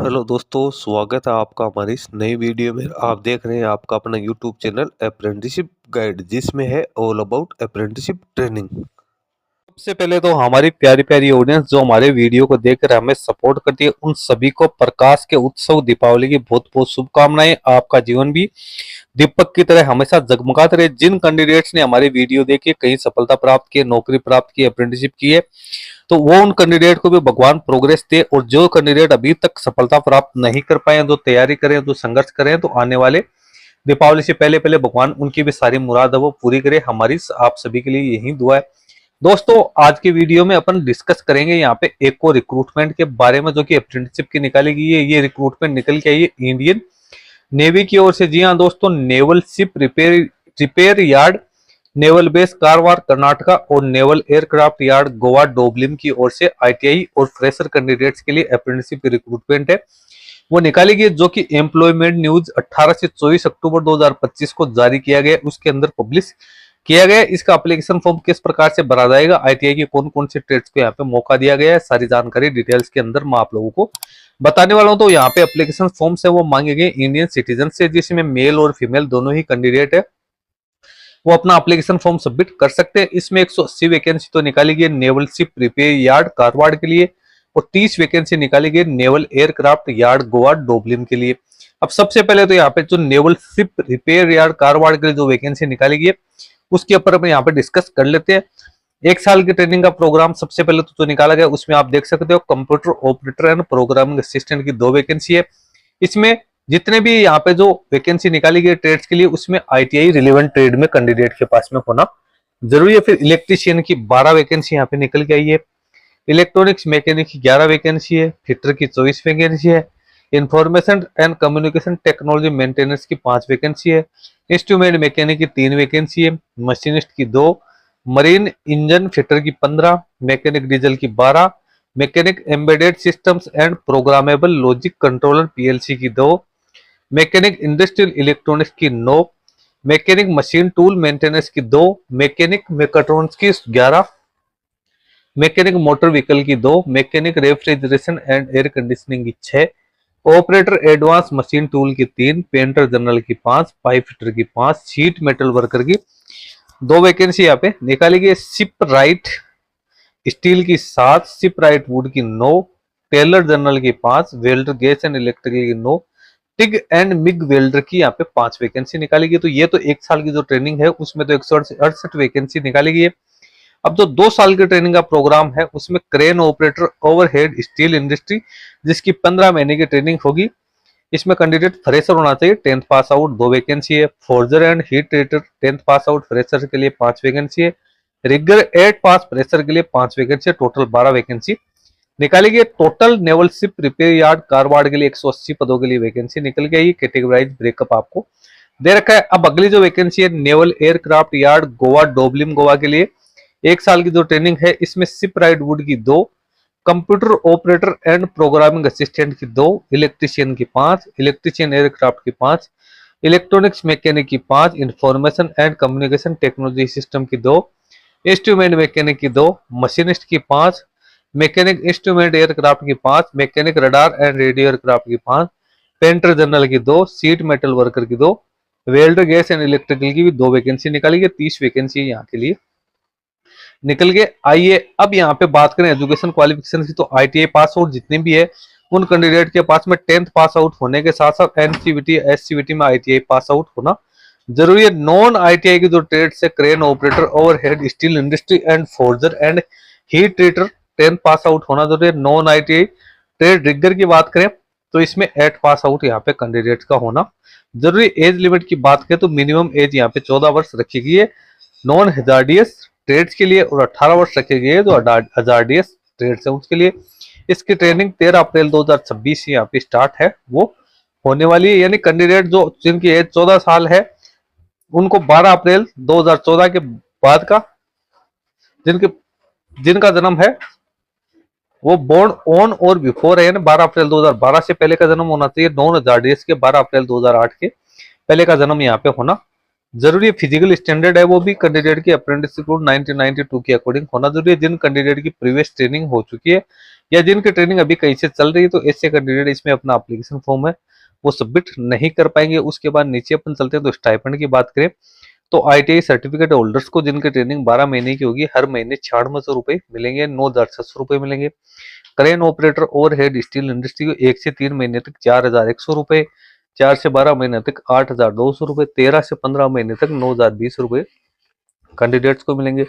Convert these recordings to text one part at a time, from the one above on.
Hello दोस्तों, स्वागत है आपका हमारी इस नई वीडियो में। आप देख रहे हैं आपका अपना यूट्यूब चैनल अप्रेंटिसशिप गाइड, जिसमें है ऑल अबाउट अप्रेंटिसशिप ट्रेनिंग। सबसे पहले तो हमारी प्यारी प्यारी ऑडियंस जो हमारे वीडियो को देखकर हमें सपोर्ट करती है, उन सभी को प्रकाश के उत्सव दीपावली की बहुत बहुत शुभकामनाएं। आपका जीवन भी दीपक की तरह हमेशा जगमगाते रहे। जिन कैंडिडेट्स ने हमारी वीडियो देखी, कहीं सफलता प्राप्त की, नौकरी प्राप्त की, अप्रेंटिसशिप की है, तो वो उन कैंडिडेट को भी भगवान प्रोग्रेस दे। और जो कैंडिडेट अभी तक सफलता प्राप्त नहीं कर पाए, जो तैयारी करें, जो संघर्ष करें, तो आने वाले दीपावली से पहले पहले भगवान उनकी भी सारी मुराद है वो पूरी करे। हमारी आप सभी के लिए यही दुआ है। दोस्तों, आज की वीडियो में अपन डिस्कस करेंगे यहाँ पे एक और रिक्रूटमेंट के बारे में, जो कि अप्रेंटिसशिप की निकाली गई है। ये रिक्रूटमेंट निकल के आई है इंडियन नेवी की ओर से। जी हाँ दोस्तों, naval ship repair yard, naval base Karwar Karnataka और नेवल एयरक्राफ्ट यार्ड गोवा डोबलिम की ओर से आईटीआई और फ्रेशर कैंडिडेट्स के लिए अप्रेंटिसशिप रिक्रूटमेंट है वो निकाली गई, जो कि एम्प्लॉयमेंट न्यूज 18 से 24 अक्टूबर 2025 को जारी किया गया, उसके अंदर पब्लिश किया गया। इसका एप्लीकेशन फॉर्म किस प्रकार से भरा जाएगा, आईटीआई के कौन कौन से ट्रेड्स को यहाँ पे मौका दिया गया है, सारी जानकारी डिटेल्स के अंदर मैं आप लोगों को बताने वाला हूं। तो यहाँ पे एप्लीकेशन फॉर्म है वो मांगे गए इंडियन सिटीजन से, जिसमें मेल और फीमेल दोनों ही कैंडिडेट है वो अपना एप्लीकेशन फॉर्म सबमिट कर सकते हैं। इसमें 180 वैकेंसी तो निकाली गई naval ship repair yard Karwad के लिए, और 30 वैकेंसी निकाली गई नेवल एयरक्राफ्ट यार्ड गोवा डोबलिम के लिए। अब सबसे पहले तो यहाँ पे जो naval ship repair yard Karwad के लिए जो वैकेंसी निकाली गई है, उसके ऊपर हम यहाँ पे डिस्कस कर लेते हैं। एक साल की ट्रेनिंग का प्रोग्राम सबसे पहले तो जो निकाला गया, उसमें आप देख सकते हो computer operator and programming assistant की 2 वैकेंसी है। इसमें जितने भी यहाँ पे जो वैकेंसी निकाली गई ट्रेड्स के लिए, उसमें आईटीआई रिलेवेंट ट्रेड में कैंडिडेट के पास में होना जरूरी है। फिर इलेक्ट्रीशियन की 12 वैकेंसी यहाँ पे निकल के आई है, इलेक्ट्रॉनिक्स मैकेनिक की 11 वैकेंसी है, फिटर की 24 वैकेंसी है, information and communication technology maintenance की 5 वैकेंसी है, इंस्ट्रूमेंट मैकेनिक की 3 वैकेंसी है, मशीनिस्ट की 2, मरीन इंजन फिटर की 15, मैकेनिक डीजल की 12, mechanic embedded systems and programmable logic controller PLC की 2, मैकेनिक इंडस्ट्रियल इलेक्ट्रॉनिक्स की 9, मैकेनिक मशीन टूल मेंटेनेंस की 2, मैकेनिक मेकाट्रॉनिक्स की 11, मैकेनिक मोटर व्हीकल की 2, mechanic refrigeration and air conditioning की 6, operator advance machine tool की 3, painter general की 5, pipe fitter की 5, sheet metal worker की 2 वैकेंसी यहाँ पे निकाली गई। शिप राइट स्टील की 7, शिप राइट वुड की 9, टेलर जनरल की 5, वेल्डर गैस एंड इलेक्ट्रिकल की 9, टिग एंड मिग वेल्डर की यहाँ पे 5 वैकेंसी निकाली गई। तो ये तो एक साल की जो ट्रेनिंग है उसमें तो 168 वैकेंसी निकाली गई है। अब जो 2 साल की ट्रेनिंग का प्रोग्राम है, उसमें crane operator overhead steel industry, जिसकी 15 महीने की ट्रेनिंग होगी। इसमें कैंडिडेट फ्रेशर होना चाहिए, 10th पास आउट, 2 वैकेंसी है। Forger and heat treater 10th pass out fresher के लिए 5 वैकेंसी है। रिगर 8 पास फ्रेशर के लिए 5 वैकेंसी है। टोटल 12 वैकेंसी निकाली गई। Total naval ship repair yard Karwad के लिए 180 पदों के लिए वैकेंसी निकल गई। कैटेगराइज ब्रेकअप आपको दे रखा है। अब अगली जो वैकेंसी है naval aircraft yard Goa Dabolim Goa के लिए, 1 साल की जो ट्रेनिंग है, इसमें शिप राइट वुड की 2, computer operator and programming assistant की 2, इलेक्ट्रीशियन की 5, इलेक्ट्रीशियन एयरक्राफ्ट की 5, इलेक्ट्रॉनिक्स मैकेनिक की 5, information and communication technology system की 2, इंस्ट्रूमेंट मैकेनिक की 2, मशीनिस्ट की 5, मैकेनिक इंस्ट्रूमेंट एयरक्राफ्ट की 5, mechanic radar and radio aircraft की 5, पेंटर जनरल की 2, सीट मेटल वर्कर की 2, वेल्डर गैस एंड इलेक्ट्रिकल की भी 2 वैकेंसी निकाली गई। 30 वैकेंसी यहाँ के लिए निकल गए। आइए अब यहाँ पे बात करें एजुकेशन क्वालिफिकेशन की, तो आईटीआई पास आउट जितने भी है उन कैंडिडेट के पास में 10th पास आउट होने के साथ साथ एनसीवीटी एससीवीटी में आईटीआई पास आउट होना जरूरी है। नॉन आईटीआई की जो ट्रेड से crane operator overhead steel industry and forger and heat treater 10th pass out होना जरूरी है। नॉन आईटीआई ट्रेड रिगर की बात करें तो इसमें 8 पास आउट यहाँ पे कैंडिडेट का होना जरूरी। एज लिमिट की बात करें तो मिनिमम एज यहाँ पे 14 वर्ष रखी गई है नॉन हजार्डियस ट्रेड्स के लिए, और 18 वर्ष रखे गए जो हजार्डियस ट्रेड्स है उसके लिए। इसकी ट्रेनिंग 13 अप्रैल 2026 यहाँ पे स्टार्ट है वो होने वाली है। यानी कैंडिडेट जो जिनकी एज 14 साल है उनको 12 अप्रैल 2014 के बाद का जिनका जन्म है वो बोर्न ऑन और बिफोर है, यानी 12 अप्रैल 2012 से पहले का जन्म होना चाहिए। नॉन हजार्डियस के 12 अप्रैल 2008 के पहले का जन्म यहाँ पे होना जरूरी है। फिजिकल स्टैंडर्ड है वो भी कैंडिडेट की अप्रेंटिसशिप कोड 1992 के अकॉर्डिंग होना जरूरी है। जिन कैंडिडेट की प्रीवियस ट्रेनिंग हो चुकी है या जिनकी ट्रेनिंग अभी कहीं से चल रही है, तो ऐसे कैंडिडेट इसमें अपना एप्लीकेशन फॉर्म है वो सबमिट नहीं कर पाएंगे। उसके बाद नीचे अपन चलते हैं तो स्टाइपेंड की बात करें तो आईटीआई सर्टिफिकेट होल्डर्स को जिनकी ट्रेनिंग 12 महीने की होगी हर महीने 9600 रुपए मिलेंगे, 9600 रुपए मिलेंगे। क्रेन ऑपरेटर और हेड स्टील इंडस्ट्री को 1 से 3 महीने तक 4100 रुपए, 4 से 12 महीने तक 8200 रुपए, 13 से 15 महीने तक 9020 रुपए कैंडिडेट्स को मिलेंगे।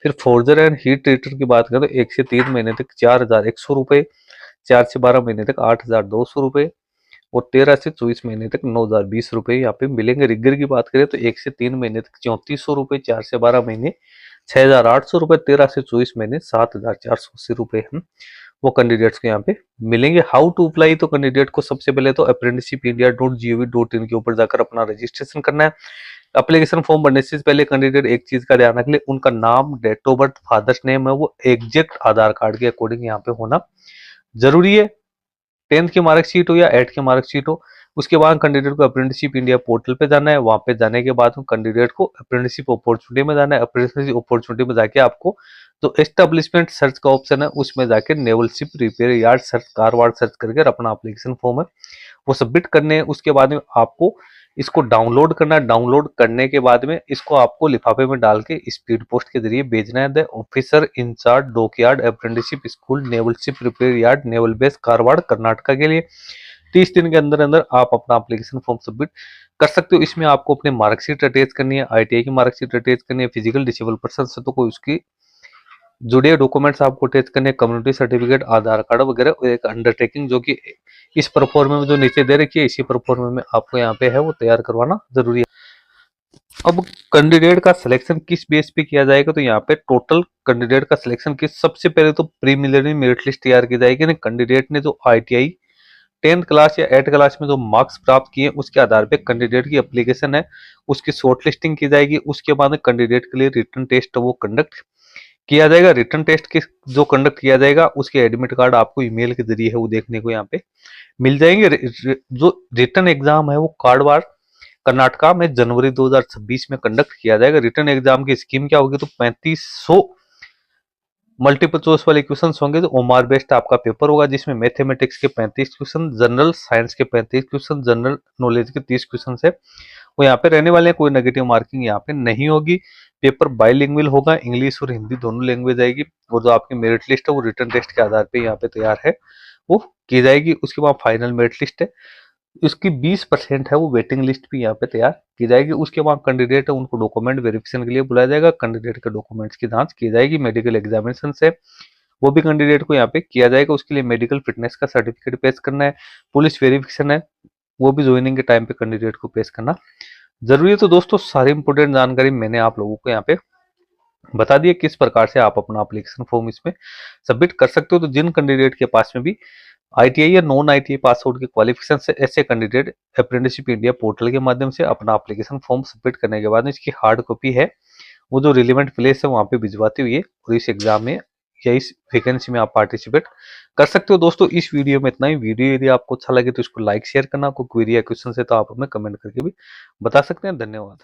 फिर फोर्जर एंड हीट ट्रीटर की बात करें तो 1 से 3 महीने तक 4100 रुपए, 4 से 12 महीने तक 8200 रुपए और 13 से 24 महीने तक 9020 रुपए यहाँ पे मिलेंगे। रिगर की बात करें तो 1 से 3 महीने तक 3400 रुपए, 4 से 12 महीने 6800 रुपए, 13 से 24 महीने 7480 रुपए वो कैंडिडेट्स को यहाँ पे मिलेंगे। हाउ टू अप्लाई, तो कैंडिडेट को सबसे पहले तो apprenticeshipindia.gov.in के ऊपर जाकर अपना रजिस्ट्रेशन करना है। एप्लीकेशन फॉर्म भरने से पहले कैंडिडेट एक चीज का ध्यान रख ले, उनका नाम, date of birth, father's name है वो एग्जैक्ट आधार कार्ड के अकॉर्डिंग यहाँ पे होना जरूरी है। 10th की मार्कशीट हो या 8th की मार्कशीट हो। उसके बाद कैंडिडेट को अप्रेंटिसशिप इंडिया पोर्टल पे जाना है। वहां पे जाने के बाद कैंडिडेट को अप्रेंटिसशिप अपॉर्चुनिटी में जाना है। अप्रेंटिसशिप अपॉर्चुनिटी में जाके आपको जो एस्टेब्लिशमेंट सर्च का ऑप्शन है उसमें जाके naval ship repair yard search Karwar search करके अपना एप्लीकेशन फॉर्म है वो सबमिट करने हैं। उसके बाद में आपको इसको डाउनलोड करना है। डाउनलोड करने के बाद में इसको आपको लिफाफे में डाल के स्पीड पोस्ट के जरिए भेजना है। The officer in charge dockyard apprenticeship school naval ship repair yard naval base Karwar Karnataka के लिए 30 दिन के अंदर अंदर आप अपना एप्लीकेशन फॉर्म सबमिट कर सकते हो। इसमें आपको अपनी मार्कशीट अटैच करनी है, आईटीआई की मार्कशीट अटैच करनी है, फिजिकल डिसेबल पर्सन से तो कोई उसकी जुड़े डॉक्यूमेंट्स आपको अटैच करने, कम्युनिटी सर्टिफिकेट, आधार कार्ड वगैरह और एक अंडरटेकिंग जो कि इस परफॉर्मे में जो नीचे दे रखी है इसी परफॉर्मे में आपको यहाँ पे है वो तैयार करवाना जरूरी है। अब कैंडिडेट का सिलेक्शन किस बेस पे किया जाएगा, तो यहाँ पे टोटल कैंडिडेट का सिलेक्शन किस, सबसे पहले तो प्रीलिमिनरी मेरिट लिस्ट तैयार की जाएगी ना। कैंडिडेट ने जो आईटीआई 10th क्लास या 8th क्लास में जो मार्क्स प्राप्त किए उसके आधार पे कैंडिडेट की एप्लीकेशन है उसकी शॉर्ट लिस्टिंग की जाएगी। उसके बाद कैंडिडेट के लिए रिटन टेस्ट वो कंडक्ट किया जाएगा। रिटन टेस्ट के जो कंडक्ट किया जाएगा उसके एडमिट कार्ड आपको ईमेल के जरिए है वो देखने को यहाँ पे मिल जाएंगे। जो रिटन एग्जाम है वो कार्डवार कर्नाटका में जनवरी 2026 में कंडक्ट किया जाएगा। रिटन एग्जाम की स्कीम क्या होगी, तो 3500 मल्टीपल चॉइस वाले क्वेश्चन होंगे। तो ओमार बेस्ड आपका पेपर होगा जिसमें मैथमेटिक्स के 35 क्वेश्चन, जनरल साइंस के 35 क्वेश्चन, जनरल नॉलेज के 30 क्वेश्चन है वो यहाँ पे रहने वाले हैं। कोई नेगेटिव मार्किंग यहाँ पे नहीं होगी। पेपर बाइलिंगुअल होगा, इंग्लिश और हिंदी दोनों लैंग्वेज आएगी। और जो आपकी मेरिट लिस्ट है वो रिटन टेस्ट के आधार पे यहाँ पे तैयार है वो की जाएगी। उसके बाद फाइनल मेरिट लिस्ट है इसकी 20% है वो वेटिंग लिस्ट भी यहाँ पे तैयार की जाएगी। उसके बाद कैंडिडेट है उनको डॉक्यूमेंट वेरिफिकेशन के लिए बुलाया जाएगा। कैंडिडेट के डॉक्यूमेंट्स की जांच की जाएगी। मेडिकल एग्जामिनेशन से वो भी कैंडिडेट को यहाँ पे किया जाएगा। उसके लिए मेडिकल फिटनेस का सर्टिफिकेट पेश करना है। पुलिस वेरिफिकेशन है वो भी ज्वाइनिंग के टाइम पे कैंडिडेट को पेश करना जरूरी है। तो दोस्तों सारी इंपोर्टेंट जानकारी मैंने आप लोगों को यहाँ पे बता दिए किस प्रकार से आप अपना एप्लीकेशन फॉर्म इसमें सबमिट कर सकते हो। तो जिन कैंडिडेट के पास में भी आईटीआई या नॉन आईटीआई पास आउट के क्वालिफिकेशन से ऐसे कैंडिडेट अप्रेंटिसशिप इंडिया पोर्टल के माध्यम से अपना एप्लीकेशन फॉर्म सबमिट करने के बाद इसकी हार्ड कॉपी है वो जो रिलेवेंट प्लेस है वहां पे भिजवाते हुए और इस एग्जाम में या इस वैकेंसी में आप पार्टिसिपेट कर सकते हो। दोस्तों इस वीडियो में इतना ही। वीडियो यदि आपको अच्छा लगे तो इसको लाइक शेयर करना। कोई क्वेरी या क्वेश्चन है तो आप हमें कमेंट करके भी बता सकते हैं। धन्यवाद।